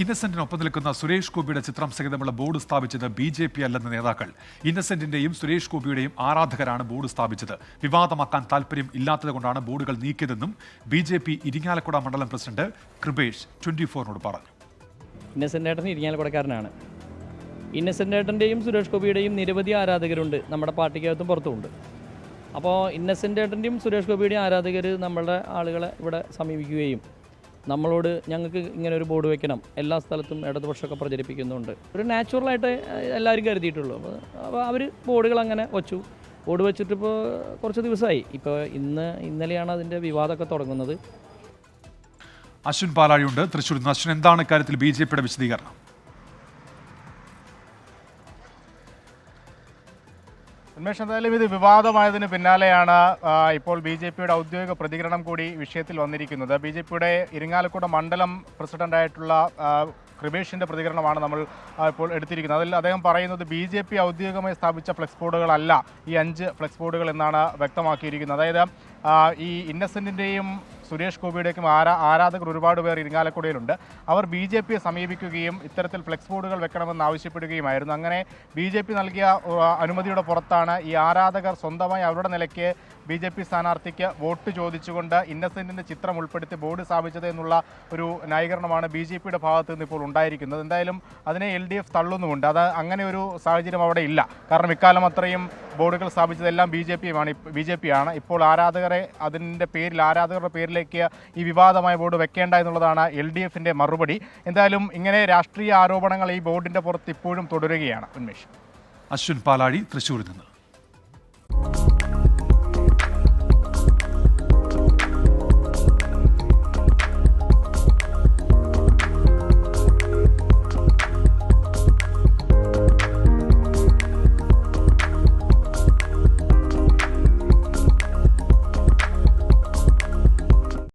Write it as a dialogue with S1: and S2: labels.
S1: ഇന്നസെന്റിനൊപ്പം നിൽക്കുന്ന സുരേഷ് ഗോപിയുടെ ചിത്രം സഹിതമുള്ള ബോർഡ് സ്ഥാപിച്ചത് BJP അല്ലെന്ന നേതാക്കൾ. ഇന്നസെന്റിന്റെയും സുരേഷ് ഗോപിയുടെയും ആരാധകരാണ് ബോർഡ് സ്ഥാപിച്ചത്. വിവാദമാക്കാൻ താല്പര്യം ഇല്ലാത്തതുകൊണ്ടാണ് ബോർഡുകൾ നീക്കിയതെന്നും BJP ഇരിങ്ങാലക്കുട മണ്ഡലം പ്രസിഡന്റ് കൃപേഷ് 24നോട് പറഞ്ഞു.
S2: ഇന്നസെന്റ് ഏട്ടൻ ഇരിങ്ങാലക്കുടക്കാരനാണ്. ഇന്നസെന്റ് ഏട്ടൻ്റെയും സുരേഷ് ഗോപിയുടെയും നിരവധി ആരാധകരുണ്ട്, നമ്മുടെ പാർട്ടിക്കകത്തും പുറത്തുമുണ്ട്. അപ്പോൾ ഇന്നസെന്റ് ഏട്ടൻ്റെയും സുരേഷ് ഗോപിയുടെയും ആരാധകർ നമ്മളുടെ ആളുകളെ ഇവിടെ സമീപിക്കുകയും നമ്മളോട് ഞങ്ങൾക്ക് ഇങ്ങനെ ഒരു ബോർഡ് വെക്കണം, എല്ലാ സ്ഥലത്തും ഇടതുപക്ഷമൊക്കെ പ്രചരിപ്പിക്കുന്നുണ്ട്, ഒരു നാച്ചുറലായിട്ട് എല്ലാവരും കരുതിയിട്ടുള്ളൂ. അപ്പോൾ അവർ ബോർഡുകൾ അങ്ങനെ വച്ചു. ബോർഡ് വെച്ചിട്ടിപ്പോൾ കുറച്ച് ദിവസമായി. ഇപ്പോൾ ഇന്നലെയാണ് അതിൻ്റെ വിവാദമൊക്കെ തുടങ്ങുന്നത്.
S1: അശ്വിൻ പാലാഴിയുണ്ട് തൃശ്ശൂരിൽ നിന്ന്. അശ്വിൻ, എന്താണ് ഇക്കാര്യത്തിൽ BJPയുടെ വിശദീകരണം?
S3: ഉന്മേഷ്, എന്തായാലും ഇത് വിവാദമായതിന് പിന്നാലെയാണ് ഇപ്പോൾ BJPയുടെ ഔദ്യോഗിക പ്രതികരണം കൂടി വിഷയത്തിൽ വന്നിരിക്കുന്നത്. BJPയുടെ ഇരിങ്ങാലക്കുട മണ്ഡലം പ്രസിഡന്റായിട്ടുള്ള കൃപേഷിൻ്റെ പ്രതികരണമാണ് നമ്മൾ ഇപ്പോൾ എടുത്തിരിക്കുന്നത്. അതിൽ അദ്ദേഹം പറയുന്നത് BJP ഔദ്യോഗികമായി സ്ഥാപിച്ച ഫ്ലെക്സ് ബോർഡുകളല്ല ഈ 5 ഫ്ലെക്സ് ബോർഡുകൾ എന്നാണ് വ്യക്തമാക്കിയിരിക്കുന്നത്. അതായത് ഈ ഇന്നസെന്റിൻ്റെയും സുരേഷ് ഗോപിയുടെയും ആരാധകർ ഒരുപാട് പേർ ഇരിങ്ങാലക്കുടയിലുണ്ട്. അവർ BJPയെ സമീപിക്കുകയും ഇത്തരത്തിൽ ഫ്ലെക്സ് ബോർഡുകൾ വെക്കണമെന്ന് ആവശ്യപ്പെടുകയുമായിരുന്നു. അങ്ങനെ BJP നൽകിയ അനുമതിയുടെ പുറത്താണ് ഈ ആരാധകർ സ്വന്തമായി അവരുടെ നിലയ്ക്ക് BJP സ്ഥാനാർത്ഥിക്ക് വോട്ട് ചോദിച്ചുകൊണ്ട് ഇന്നസെന്റിൻ്റെ ചിത്രം ഉൾപ്പെടുത്തി ബോർഡ് സ്ഥാപിച്ചത് എന്നുള്ള ഒരു ന്യായീകരണമാണ് BJPയുടെ ഭാഗത്ത് നിന്ന് ഇപ്പോൾ ഉണ്ടായിരിക്കുന്നത്. എന്തായാലും അതിനെ LDF തള്ളുന്നുമുണ്ട്. അത് അങ്ങനെ ഒരു സാഹചര്യം അവിടെ ഇല്ല. കാരണം ഇക്കാലം അത്രയും ബോർഡുകൾ സ്ഥാപിച്ചതെല്ലാം BJP ആണ്. ഇപ്പോൾ ആരാധകരുടെ പേരിലേക്ക് ഈ വിവാദമായ ബോർഡ് വെക്കേണ്ട എന്നുള്ളതാണ് LDFന്റെ മറുപടി. എന്തായാലും ഇങ്ങനെ രാഷ്ട്രീയ ആരോപണങ്ങൾ ഈ ബോർഡിന്റെ പുറത്ത് ഇപ്പോഴും തുടരുകയാണ്. ഉന്മേഷ്.
S1: അശ്വിൻ പാലാഴി തൃശ്ശൂരിൽ നിന്ന്.